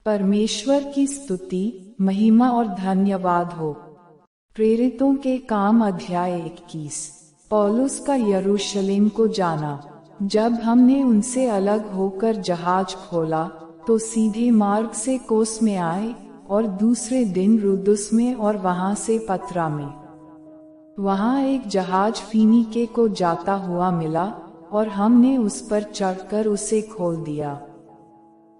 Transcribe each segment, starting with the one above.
परमेश्वर की स्तुति, महिमा और धन्यवाद हो। प्रेरितों के काम अध्याय 21। पौलुस का यरूशलेम को जाना। जब हमने उनसे अलग होकर जहाज खोला तो सीधे मार्ग से कोस में आए और दूसरे दिन रुदुस में और वहां से पत्रा में। वहां एक जहाज फीनीके को जाता हुआ मिला और हमने उस पर चढ़कर उसे खोल दिया।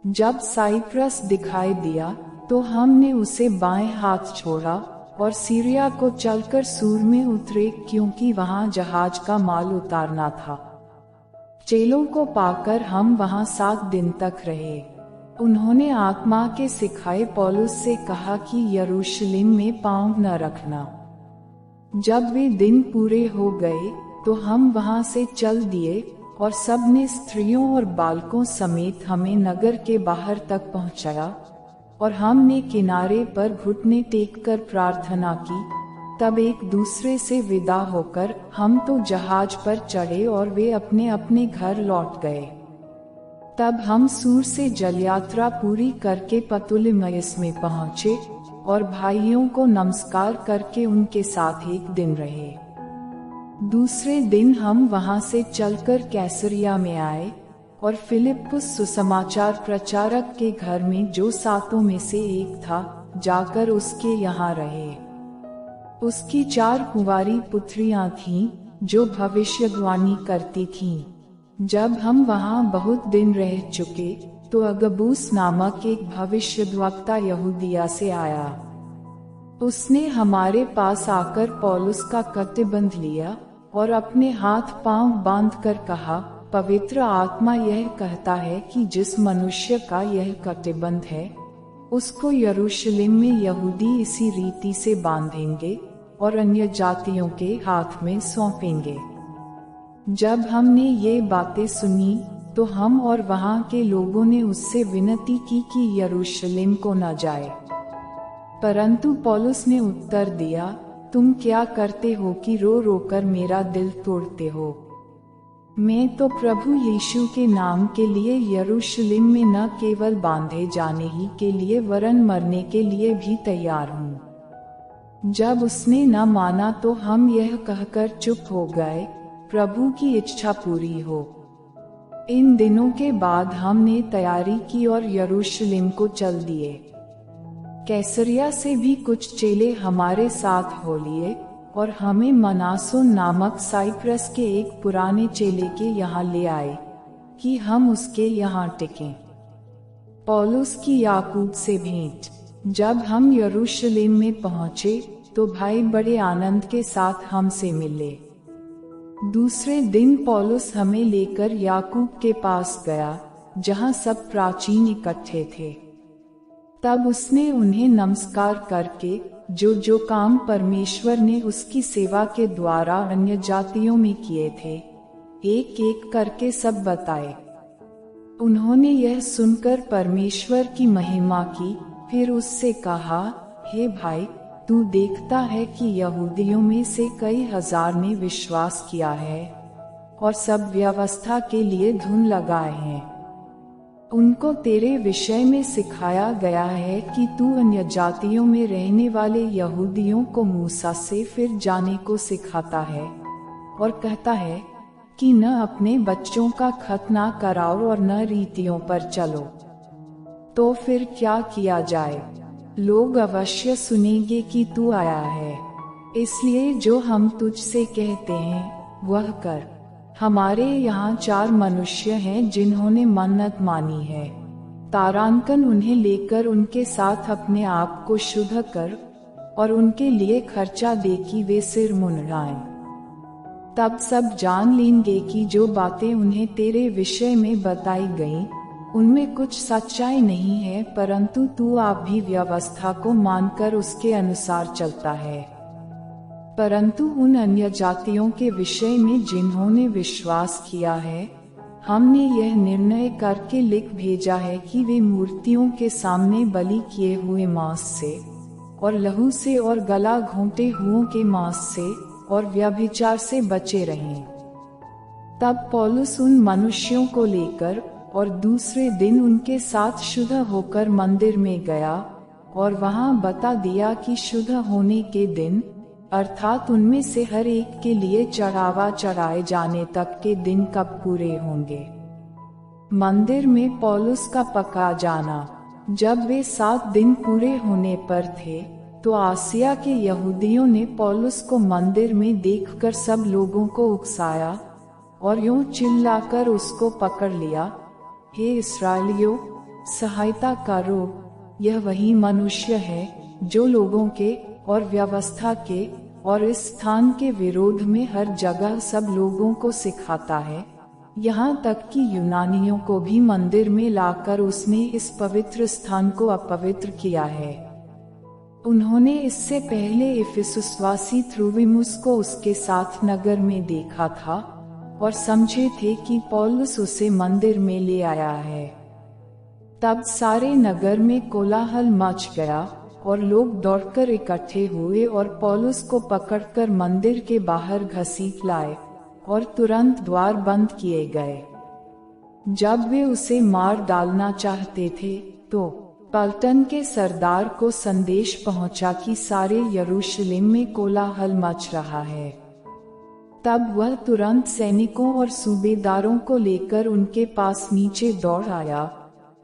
जब साइप्रस दिखाई दिया तो हमने उसे बाएं हाथ छोड़ा और सीरिया को चलकर सूर में उतरे, क्योंकि वहां जहाज का माल उतारना था। चेलों को पाकर हम वहां 7 दिन तक रहे। उन्होंने आत्मा के सिखाए पौलुस से कहा कि यरूशलेम में पांव न रखना। जब वे दिन पूरे हो गए तो हम वहां से चल दिए और सब ने स्त्रियों और बालकों समेत हमें नगर के बाहर तक पहुंचाया और हमने किनारे पर घुटने टेककर प्रार्थना की। तब एक दूसरे से विदा होकर हम तो जहाज पर चढ़े और वे अपने अपने घर लौट गए। तब हम सूर से जलयात्रा पूरी करके पतुलिमयस में पहुंचे और भाइयों को नमस्कार करके उनके साथ एक दिन रहे। दूसरे दिन हम वहां से चलकर कैसरिया में आए और फिलिप्पुस सुसमाचार प्रचारक के घर में, जो 7 में से एक था, जाकर उसके यहाँ रहे। उसकी 4 कुंवारी पुत्रियां थीं जो भविष्यवाणी करती थीं। जब हम वहां बहुत दिन रह चुके तो अगबूस नामक एक भविष्यद्वक्ता यहूदिया से आया। उसने हमारे पास आकर पौलुस का कटिबंध लिया और अपने हाथ पांव बांधकर कहा, पवित्र आत्मा यह कहता है कि जिस मनुष्य का यह कटिबंध है उसको यरूशलेम में यहूदी इसी रीति से बांधेंगे और अन्य जातियों के हाथ में सौंपेंगे। जब हमने ये बातें सुनी तो हम और वहां के लोगों ने उससे विनती की कि यरूशलेम को न जाए। परंतु पौलुस ने उत्तर दिया, तुम क्या करते हो कि रो रोकर मेरा दिल तोड़ते हो? मैं तो प्रभु यीशु के नाम के लिए यरूशलेम में न केवल बांधे जाने ही के लिए वरन मरने के लिए भी तैयार हूँ। जब उसने न माना तो हम यह कहकर चुप हो गए, प्रभु की इच्छा पूरी हो। इन दिनों के बाद हमने तैयारी की और यरूशलेम को चल दिए। कैसरिया से भी कुछ चेले हमारे साथ हो लिए और हमें मनासोन नामक साइप्रस के एक पुराने चेले के यहाँ ले आए कि हम उसके यहाँ टिकें। पौलुस की याकूब से भेंट। जब हम यरूशलेम में पहुँचे तो भाई बड़े आनंद के साथ हमसे मिले। दूसरे दिन पौलुस हमें लेकर याकूब के पास गया, जहाँ सब प्राचीन इकट्ठे थे। तब उसने उन्हें नमस्कार करके जो जो काम परमेश्वर ने उसकी सेवा के द्वारा अन्य जातियों में किए थे, एक एक करके सब बताए। उन्होंने यह सुनकर परमेश्वर की महिमा की। फिर उससे कहा, हे भाई, तू देखता है कि यहूदियों में से कई हजार ने विश्वास किया है और सब व्यवस्था के लिए धुन लगाए हैं। उनको तेरे विषय में सिखाया गया है कि तू अन्य जातियों में रहने वाले यहूदियों को मूसा से फिर जाने को सिखाता है और कहता है कि न अपने बच्चों का खतना कराओ और न रीतियों पर चलो। तो फिर क्या किया जाए? लोग अवश्य सुनेंगे कि तू आया है, इसलिए जो हम तुझसे कहते हैं वह कर। हमारे यहाँ 4 मनुष्य हैं जिन्होंने मन्नत मानी है। तारांकन उन्हें लेकर उनके साथ अपने आप को शुद्ध कर और उनके लिए खर्चा दे कि वे सिर मुंडवाएं। तब सब जान लेंगे कि जो बातें उन्हें तेरे विषय में बताई गईं, उनमें कुछ सच्चाई नहीं है, परंतु तू आप भी व्यवस्था को मानकर उसके अनुसार चलता है। परंतु उन अन्य जातियों के विषय में जिन्होंने विश्वास किया है, हमने यह निर्णय करके लिख भेजा है कि वे मूर्तियों के सामने बलि किए हुए मांस से और लहू से और गला घोंटे हुओं के मांस से और व्यभिचार से बचे रहें। तब पौलुस उन मनुष्यों को लेकर और दूसरे दिन उनके साथ शुद्ध होकर मंदिर में गया और वहां बता दिया कि शुद्ध होने के दिन, अर्थात उनमें से हर एक के लिए चढ़ावा चढ़ाए जाने तक के दिन कब पूरे होंगे। मंदिर में पौलुस का पका जाना। जब वे 7 दिन पूरे होने पर थे, तो आसिया के यहूदियों ने पौलुस को मंदिर में देखकर सब लोगों को उकसाया और यूं चिल्लाकर उसको पकड़ लिया, हे इस्राएलियों, सहायता करो, यह वही मनुष्य है जो लोगों के और व्यवस्था के और इस स्थान के विरोध में हर जगह सब लोगों को सिखाता है, यहाँ तक कि यूनानियों को भी मंदिर में लाकर उसने इस पवित्र स्थान को अपवित्र किया है। उन्होंने इससे पहले इफिसुसवासी त्रुविमुस को उसके साथ नगर में देखा था और समझे थे कि पौलुस उसे मंदिर में ले आया है। तब सारे नगर में कोलाहल मच गया और लोग दौड़कर इकट्ठे हुए और पौलुस को पकड़कर मंदिर के बाहर घसीट लाए और तुरंत द्वार बंद किए गए। जब वे उसे मार डालना चाहते थे, तो पलटन के सरदार को संदेश पहुंचा कि सारे यरूशलेम में कोलाहल मच रहा है। तब वह तुरंत सैनिकों और सूबेदारों को लेकर उनके पास नीचे दौड़ आया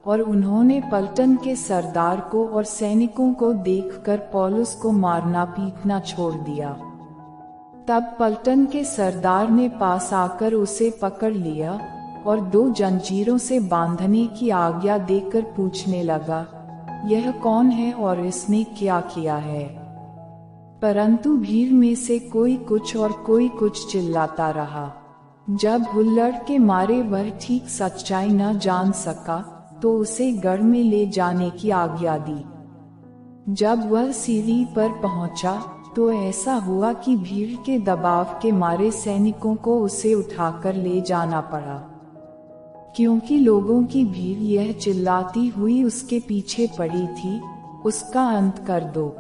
और उन्होंने पलटन के सरदार को और सैनिकों को देखकर पौलुस को मारना पीटना छोड़ दिया। तब पलटन के सरदार ने पास आकर उसे पकड़ लिया और 2 जंजीरों से बांधने की आज्ञा देकर पूछने लगा, यह कौन है और इसने क्या किया है? परंतु भीड़ में से कोई कुछ और कोई कुछ चिल्लाता रहा। जब हुल्लड़ के मारे वह ठीक सच्चाई न जान सका, तो उसे गढ़ में ले जाने की आज्ञा दी। जब वह सीढ़ी पर पहुंचा, तो ऐसा हुआ कि भीड़ के दबाव के मारे सैनिकों को उसे उठाकर ले जाना पड़ा, क्योंकि लोगों की भीड़ यह चिल्लाती हुई उसके पीछे पड़ी थी, उसका अंत कर दो।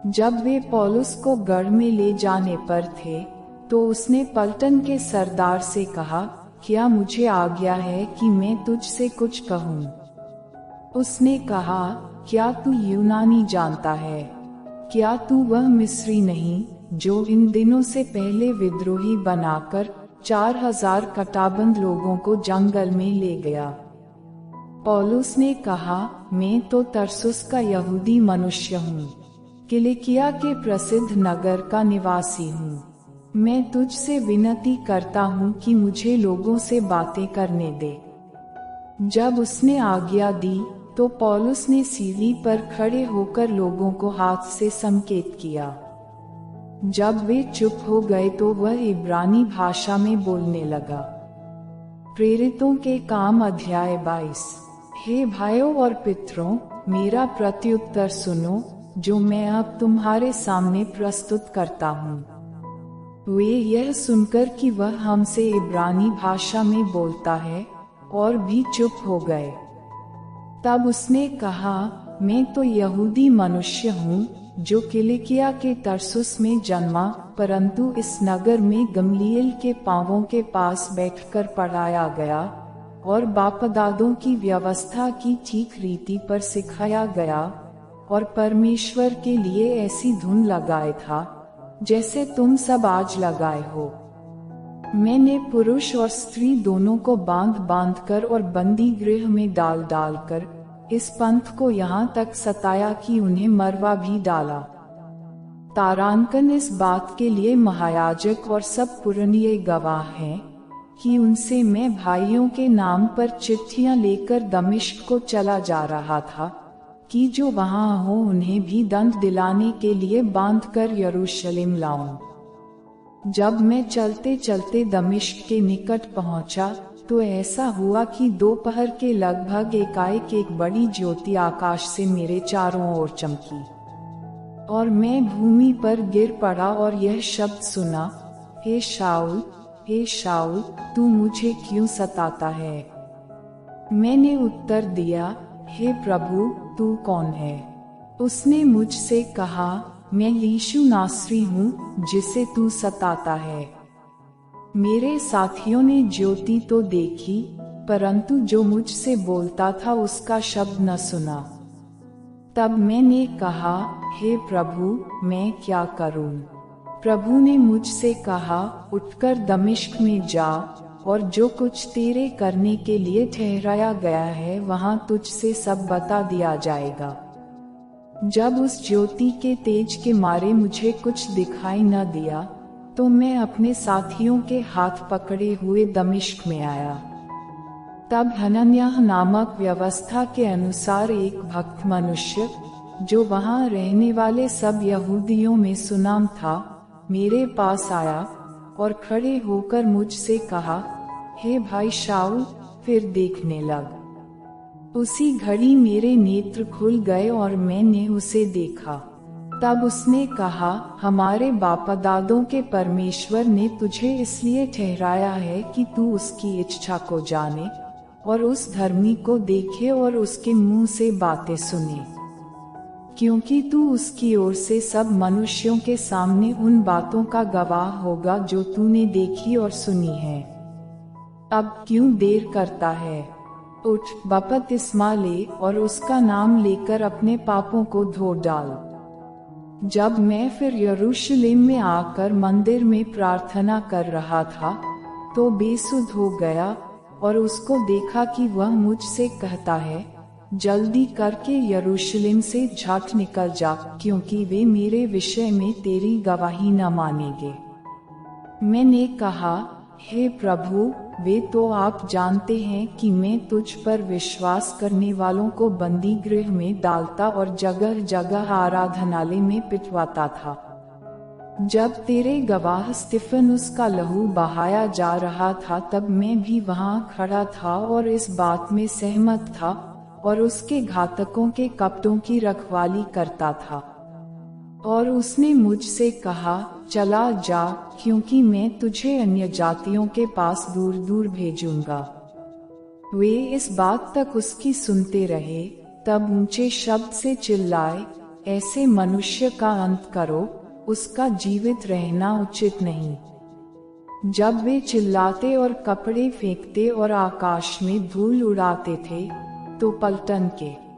जब वे पौलुस को गढ़ में ले जाने पर थे, तो उसने पलटन के सरदार से कहा, क्या मुझे आज्ञा है कि मैं तुझसे कुछ कहूँ? उसने कहा, क्या तू यूनानी जानता है? क्या तू वह मिस्री नहीं जो इन दिनों से पहले विद्रोही बनाकर 4000 कटाबंद लोगों को जंगल में ले गया? पौलुस ने कहा, मैं तो तरसुस का यहूदी मनुष्य हूँ, किलिकिया के प्रसिद्ध नगर का निवासी हूँ। मैं तुझसे विनती करता हूँ कि मुझे लोगों से बातें करने दे। जब उसने आज्ञा दी, तो पौलुस ने सीढ़ी पर खड़े होकर लोगों को हाथ से संकेत किया। जब वे चुप हो गए, तो वह इब्रानी भाषा में बोलने लगा। प्रेरितों के काम अध्याय 22। हे भाइयों और पितरों, मेरा प्रत्युत्तर सुनो, जो मैं अब तुम्हारे सामने प्रस्तुत करता हूँ। वे यह सुनकर कि वह हमसे इब्रानी भाषा में बोलता है, और भी चुप हो गए। तब उसने कहा, मैं तो यहूदी मनुष्य हूँ, जो किलिकिया के तरसुस में जन्मा, परंतु इस नगर में गमलीएल के पांवों के पास बैठकर पढ़ाया गया और बापदादों की व्यवस्था की ठीक रीति पर सिखाया गया, और परमेश्वर के लिए ऐसी धुन लगाए था जैसे तुम सब आज लगाए हो। मैंने पुरुष और स्त्री दोनों को बांध बांध कर और बंदी गृह में डाल डाल कर इस पंथ को यहाँ तक सताया कि उन्हें मरवा भी डाला। तारांकन इस बात के लिए महायाजक और सब पुरनिये गवाह हैं कि उनसे मैं भाइयों के नाम पर चिट्ठियां लेकर दमिश्क को चला जा रहा था, कि जो वहां हो उन्हें भी दंड दिलाने के लिए बांधकर यरूशलेम लाऊं। जब मैं चलते चलते दमिश्क के निकट पहुंचा, तो ऐसा हुआ कि दोपहर के लगभग एकाएक एक बड़ी ज्योति आकाश से मेरे चारों ओर चमकी, और मैं भूमि पर गिर पड़ा और यह शब्द सुना, हे शाऊल, हे शाऊल, तू मुझे क्यों सताता है? मैंने उत्तर दिया, हे प्रभु, तू कौन है? उसने मुझसे कहा, मैं यीशु नासरी हूँ, जिसे तू सताता है। मेरे साथियों ने ज्योति तो देखी, परंतु जो मुझसे बोलता था उसका शब्द न सुना। तब मैंने कहा, हे प्रभु, मैं क्या करूं? प्रभु ने मुझसे कहा, उठकर दमिश्क में जा, और जो कुछ तेरे करने के लिए ठहराया गया है वहां तुझसे सब बता दिया जाएगा। जब उस ज्योति के तेज के मारे मुझे कुछ दिखाई न दिया, तो मैं अपने साथियों के हाथ पकड़े हुए दमिश्क में आया। तब हनन्याह नामक व्यवस्था के अनुसार एक भक्त मनुष्य, जो वहां रहने वाले सब यहूदियों में सुनाम था, मेरे पास आया और खड़े होकर मुझसे कहा, हे भाई शाऊल, फिर देखने लग। उसी घड़ी मेरे नेत्र खुल गए और मैंने उसे देखा। तब उसने कहा, हमारे बाप-दादों के परमेश्वर ने तुझे इसलिए ठहराया है कि तू उसकी इच्छा को जाने और उस धर्मी को देखे और उसके मुंह से बातें सुने, क्योंकि तू उसकी ओर से सब मनुष्यों के सामने उन बातों का गवाह होगा जो तूने देखी और सुनी है। अब क्यों देर करता है? उठ, बपतिस्मा ले और उसका नाम लेकर अपने पापों को धो डाल। जब मैं फिर यरूशलेम में आकर मंदिर में प्रार्थना कर रहा था, तो बेसुध हो गया और उसको देखा कि वह मुझसे कहता है, जल्दी करके यरूशलेम से झट निकल जा, क्योंकि वे मेरे विषय में तेरी गवाही न मानेंगे। मैंने कहा, हे प्रभु, वे तो आप जानते हैं कि मैं तुझ पर विश्वास करने वालों को बंदी गृह में डालता और जगह जगह आराधनालय में पिटवाता था। जब तेरे गवाह स्तिफनुस का लहू बहाया जा रहा था, तब मैं भी वहां खड़ा था और इस बात में सहमत था और उसके घातकों के कपटों की रखवाली करता था। और उसने मुझसे कहा, चला जा, क्योंकि मैं तुझे अन्य जातियों के पास दूर दूर भेजूंगा। वे इस बात तक उसकी सुनते रहे। तब ऊंचे शब्द से चिल्लाए, ऐसे मनुष्य का अंत करो, उसका जीवित रहना उचित नहीं। जब वे चिल्लाते और कपड़े फेंकते और आकाश में धूल उड़ाते थे, तो पलटन के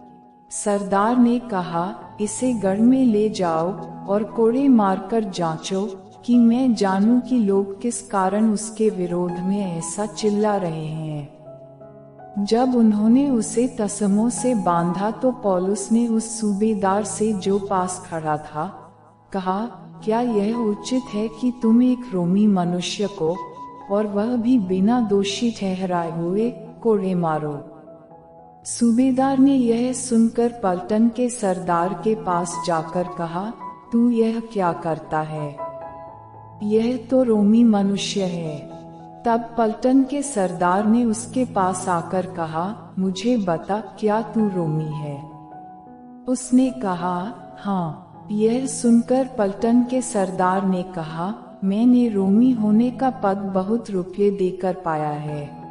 सरदार ने कहा, इसे गढ़ में ले जाओ और कोड़े मारकर जांचो, कि मैं जानूं कि लोग किस कारण उसके विरोध में ऐसा चिल्ला रहे हैं। जब उन्होंने उसे तसमों से बांधा, तो पौलुस ने उस सूबेदार से जो पास खड़ा था कहा, क्या यह उचित है कि तुम एक रोमी मनुष्य को, और वह भी बिना दोषी ठहराए हुए, कोड़े मारो? सूबेदार ने यह सुनकर पलटन के सरदार के पास जाकर कहा, तू यह क्या करता है? यह तो रोमी मनुष्य है। तब पलटन के सरदार ने उसके पास आकर कहा, मुझे बता, क्या तू रोमी है? उसने कहा, हाँ। यह सुनकर पलटन के सरदार ने कहा, मैंने रोमी होने का पद बहुत रुपये देकर पाया है।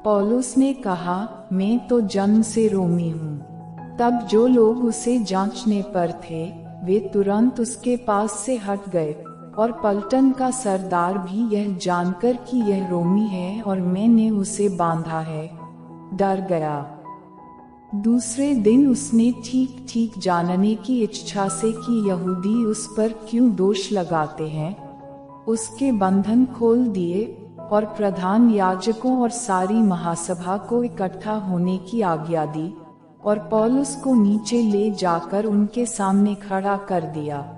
पौलुस ने कहा, मैं तो जन्म से रोमी हूँ। तब जो लोग उसे जांचने पर थे, वे तुरंत उसके पास से हट गए, और पलटन का सरदार भी यह जानकर कि यह रोमी है और मैंने उसे बांधा है, डर गया। दूसरे दिन उसने ठीक ठीक जानने की इच्छा से कि यहूदी उस पर क्यों दोष लगाते हैं, उसके बंधन खोल दिए और प्रधान याजकों और सारी महासभा को इकट्ठा होने की आज्ञा दी, और पौलुस को नीचे ले जाकर उनके सामने खड़ा कर दिया।